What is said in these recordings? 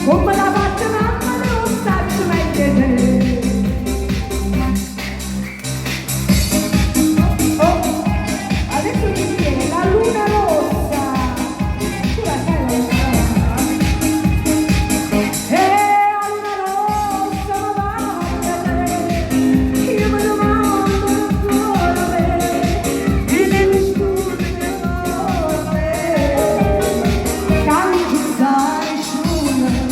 Come la faccia mamma non sta ci mette te. Oh, adesso mi viene la luna rossa. Tu la sai la luna rossa? La luna rossa ma va a te. Io me lo mando ancora a me. E nelle scure che vuole. Canti sai sciuna.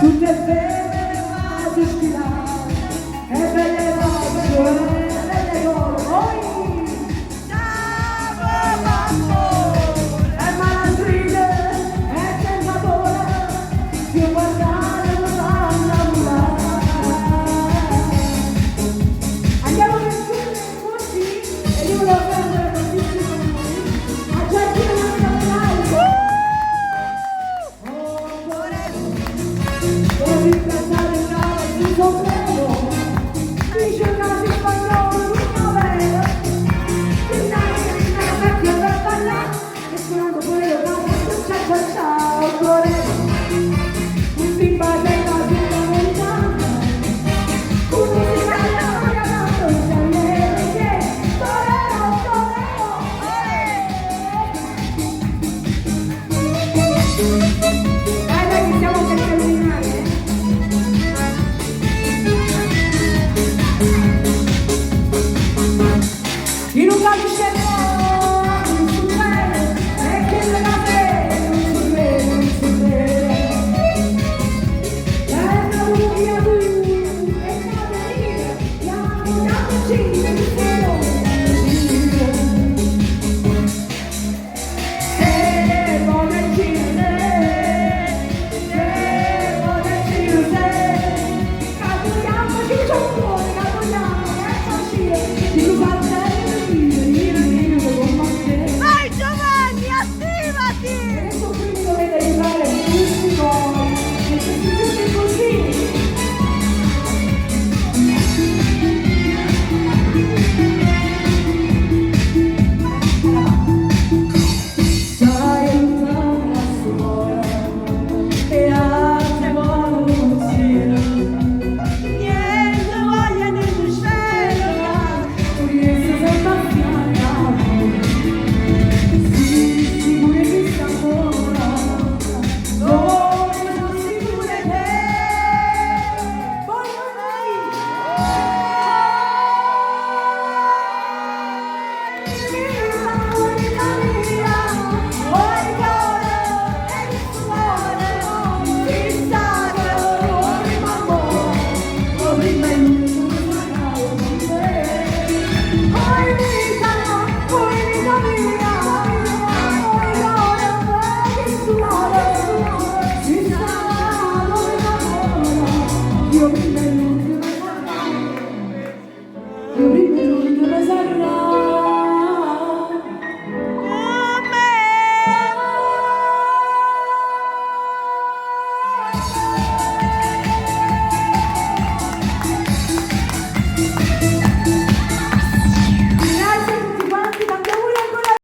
Tutte belle vasi stilate, e belle vasi, e belle cose, e malandrine, e tentatori, più guardare non vanno a volare. Andiamo per chiudere così, e io volevo prendere tantissimo con noi, a gente che non capirai. Oh, così cantare una,